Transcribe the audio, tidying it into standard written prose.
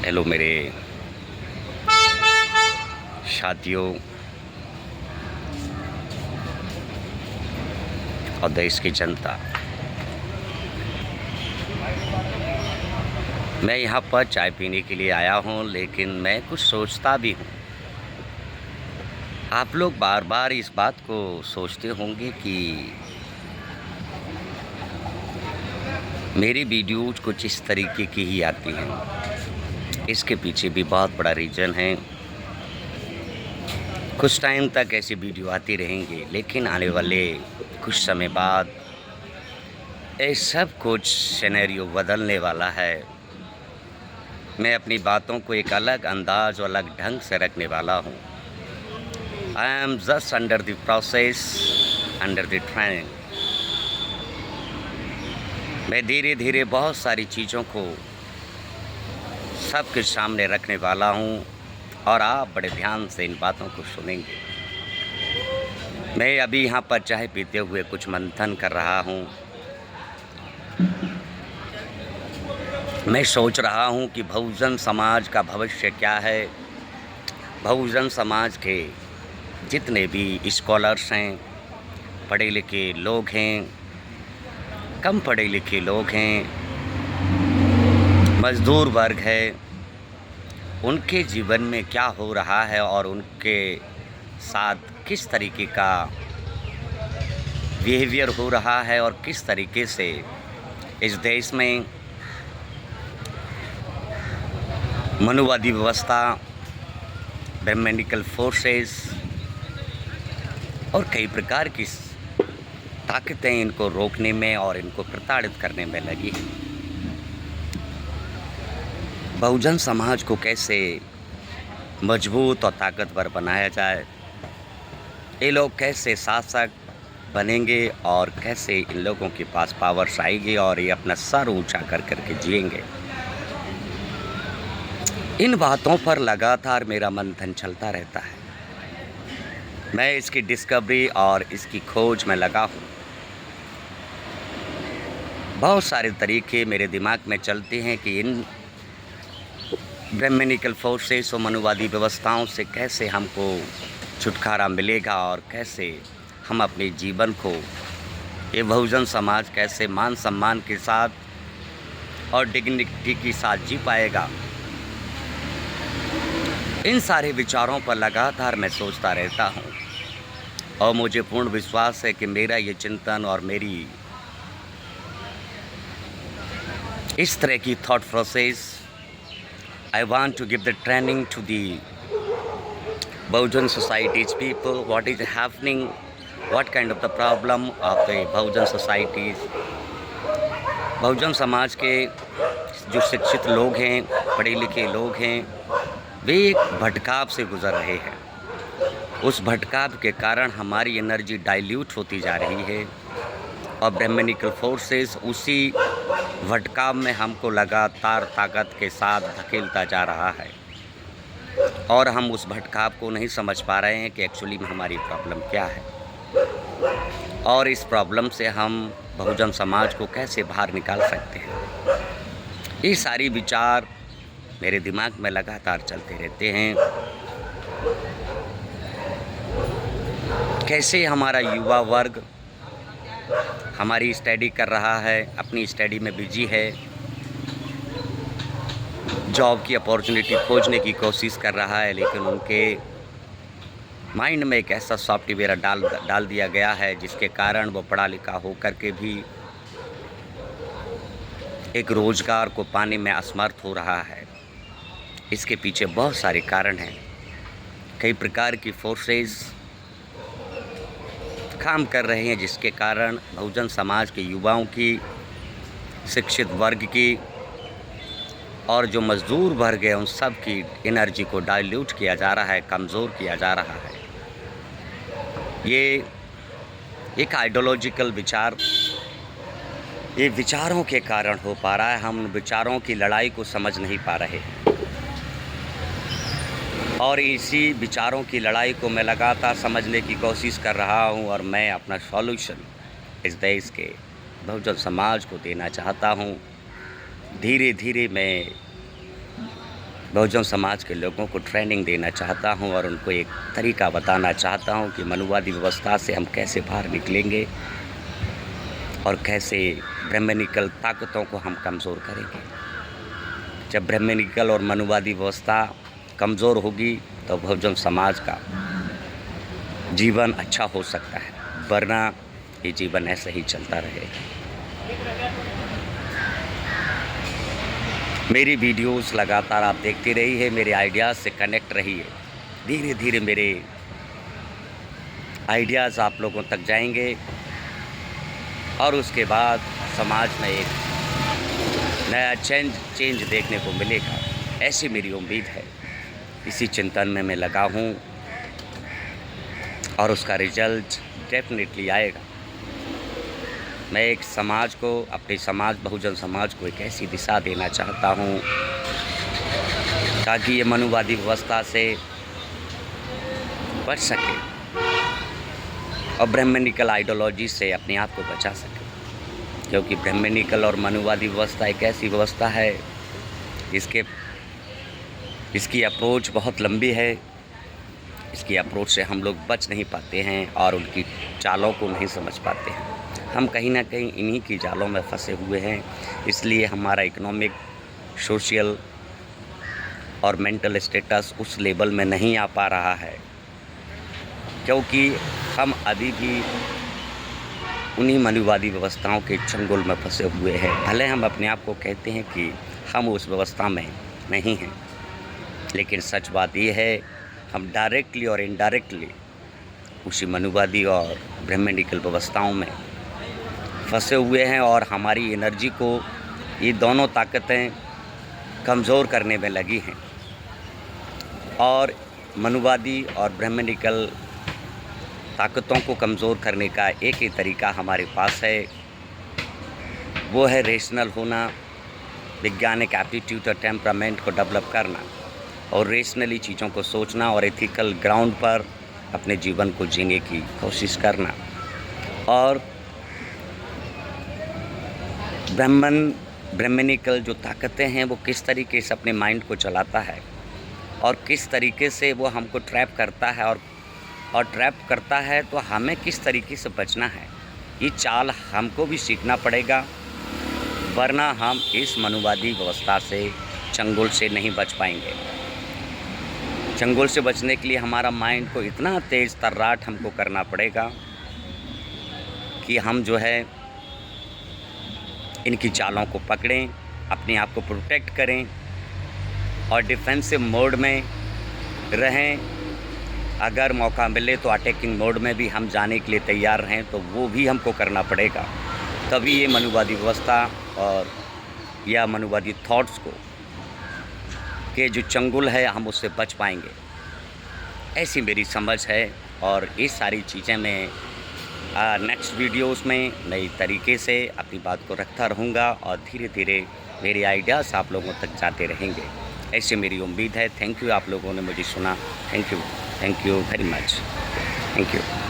Hello मेरे साथियों और देश की जनता। मैं यहाँ पर चाय पीने के लिए आया हूँ, लेकिन मैं कुछ सोचता भी हूँ। आप लोग बार बार इस बात को सोचते होंगे कि मेरी वीडियोज़ कुछ इस तरीके की ही आती हैं। इसके पीछे भी बहुत बड़ा रीज़न है। कुछ टाइम तक ऐसी वीडियो आती रहेंगी, लेकिन आने वाले कुछ समय बाद ये सब कुछ सिनेरियो बदलने वाला है। मैं अपनी बातों को एक अलग अंदाज और अलग ढंग से रखने वाला हूँ। I am just under the process, under the training. मैं धीरे धीरे बहुत सारी चीज़ों को सबके सामने रखने वाला हूँ और आप बड़े ध्यान से इन बातों को सुनेंगे। मैं अभी यहाँ पर चाय पीते हुए कुछ मंथन कर रहा हूँ। मैं सोच रहा हूँ कि बहुजन समाज का भविष्य क्या है। बहुजन समाज के जितने भी स्कॉलर्स हैं, पढ़े लिखे लोग हैं, कम पढ़े लिखे लोग हैं, मज़दूर वर्ग है, उनके जीवन में क्या हो रहा है और उनके साथ किस तरीके का बिहेवियर हो रहा है और किस तरीके से इस देश में मनुवादी व्यवस्था, ब्रह्मनिकल फोर्सेस और कई प्रकार की ताकतें इनको रोकने में और इनको प्रताड़ित करने में लगी हैं। बहुजन समाज को कैसे मजबूत और ताकतवर बनाया जाए, ये लोग कैसे शासक बनेंगे और कैसे इन लोगों के पास पावर्स आएगी और ये अपना सर ऊंचा कर करके जिएंगे, इन बातों पर लगातार मेरा मंथन चलता रहता है। मैं इसकी डिस्कवरी और इसकी खोज में लगा हूँ। बहुत सारे तरीके मेरे दिमाग में चलते हैं कि इन ब्रह्मनिकल फोर्सेस और मनुवादी व्यवस्थाओं से कैसे हमको छुटकारा मिलेगा और कैसे हम अपने जीवन को, ये बहुजन समाज कैसे मान सम्मान के साथ और डिग्निटी के साथ जी पाएगा। इन सारे विचारों पर लगातार मैं सोचता रहता हूँ और मुझे पूर्ण विश्वास है कि मेरा ये चिंतन और मेरी इस तरह की thought process, I want to give the training to the Bahujan societies people, what is happening, what kind of the problem of the Bahujan societies। Bahujan Samaj के जो शिक्षित लोग हैं, पढ़े लिखे लोग हैं, वे एक भटकाव से गुज़र रहे हैं। उस भटकाव के कारण हमारी एनर्जी डाइल्यूट होती जा रही है और ब्रह्मनिकल फोर्सेस उसी भटकाव में हमको लगातार ताकत के साथ धकेलता जा रहा है और हम उस भटकाव को नहीं समझ पा रहे हैं कि एक्चुअली में हमारी प्रॉब्लम क्या है और इस प्रॉब्लम से हम बहुजन समाज को कैसे बाहर निकाल सकते हैं। ये सारी विचार मेरे दिमाग में लगातार चलते रहते हैं। कैसे हमारा युवा वर्ग हमारी स्टडी कर रहा है, अपनी स्टडी में बिजी है, जॉब की अपॉर्चुनिटी खोजने की कोशिश कर रहा है, लेकिन उनके माइंड में एक ऐसा सॉफ्टवेयर डाल दिया गया है जिसके कारण वो पढ़ा लिखा होकर के भी एक रोज़गार को पाने में असमर्थ हो रहा है। इसके पीछे बहुत सारे कारण हैं। कई प्रकार की फोर्सेस काम कर रहे हैं जिसके कारण बहुजन समाज के युवाओं की, शिक्षित वर्ग की और जो मज़दूर वर्ग है उन सब की एनर्जी को डाइल्यूट किया जा रहा है, कमज़ोर किया जा रहा है। ये एक आइडियोलॉजिकल विचार, ये विचारों के कारण हो पा रहा है। हम विचारों की लड़ाई को समझ नहीं पा रहे हैं और इसी विचारों की लड़ाई को मैं लगातार समझने की कोशिश कर रहा हूं और मैं अपना सॉल्यूशन इस देश के बहुजन समाज को देना चाहता हूं। धीरे धीरे मैं बहुजन समाज के लोगों को ट्रेनिंग देना चाहता हूं और उनको एक तरीका बताना चाहता हूं कि मनुवादी व्यवस्था से हम कैसे बाहर निकलेंगे और कैसे ब्राह्मणिकल ताकतों को हम कमज़ोर करेंगे। जब ब्राह्मणिकल और मनुवादी व्यवस्था कमज़ोर होगी तो बहुजन समाज का जीवन अच्छा हो सकता है, वरना ये जीवन ऐसे ही चलता रहेगा। मेरी वीडियोस लगातार आप देखते रहिए, मेरे आइडियाज़ से कनेक्ट रहिए। धीरे धीरे मेरे आइडियाज़ आप लोगों तक जाएंगे और उसके बाद समाज में एक नया चेंज देखने को मिलेगा, ऐसी मेरी उम्मीद है। इसी चिंतन में मैं लगा हूँ और उसका रिजल्ट डेफिनेटली आएगा। मैं एक समाज को, अपने समाज बहुजन समाज को एक ऐसी दिशा देना चाहता हूँ ताकि ये मनुवादी व्यवस्था से बच सके और ब्राह्मणिकल आइडियोलॉजी से अपने आप को बचा सके। क्योंकि ब्राह्मणिकल और मनुवादी व्यवस्था एक ऐसी व्यवस्था है, इसकी अप्रोच बहुत लंबी है। इसकी अप्रोच से हम लोग बच नहीं पाते हैं और उनकी चालों को नहीं समझ पाते हैं। हम कहीं ना कहीं इन्हीं की जालों में फंसे हुए हैं। इसलिए हमारा इकोनॉमिक, सोशल और मेंटल स्टेटस उस लेवल में नहीं आ पा रहा है, क्योंकि हम अभी भी उन्हीं मनुवादी व्यवस्थाओं के चंगुल में फंसे हुए हैं। भले हम अपने आप को कहते हैं कि हम उस व्यवस्था में नहीं हैं, लेकिन सच बात यह है हम डायरेक्टली और इनडायरेक्टली उसी मनुवादी और ब्राह्मणिकल व्यवस्थाओं में फंसे हुए हैं और हमारी एनर्जी को ये दोनों ताकतें कमज़ोर करने में लगी हैं। और मनुवादी और ब्राह्मणिकल ताकतों को कमज़ोर करने का एक ही तरीका हमारे पास है, वो है रेशनल होना, वैज्ञानिक एप्टीट्यूड और टेम्परामेंट को डेवलप करना और रेशनली चीज़ों को सोचना और एथिकल ग्राउंड पर अपने जीवन को जीने की कोशिश करना। और ब्राह्मणिकल जो ताकतें हैं वो किस तरीके से अपने माइंड को चलाता है और किस तरीके से वो हमको ट्रैप करता है और ट्रैप करता है तो हमें किस तरीके से बचना है, ये चाल हमको भी सीखना पड़ेगा, वरना हम इस मनुवादी व्यवस्था से, चंगुल से नहीं बच पाएंगे। चंगुल से बचने के लिए हमारा माइंड को इतना तेज़ तर्राट हमको करना पड़ेगा कि हम जो है इनकी चालों को पकड़ें, अपने आप को प्रोटेक्ट करें और डिफेंसिव मोड में रहें। अगर मौका मिले तो अटैकिंग मोड में भी हम जाने के लिए तैयार रहें, तो वो भी हमको करना पड़ेगा। तभी ये मनुवादी व्यवस्था और या मनुवादी थॉट्स को के जो चंगुल है हम उससे बच पाएंगे, ऐसी मेरी समझ है। और ये सारी चीज़ें मैं नेक्स्ट वीडियोस में नई तरीके से अपनी बात को रखता रहूँगा और धीरे धीरे मेरे आइडियाज़ आप लोगों तक जाते रहेंगे, ऐसी मेरी उम्मीद है। थैंक यू, आप लोगों ने मुझे सुना। Thank you very much. Thank you.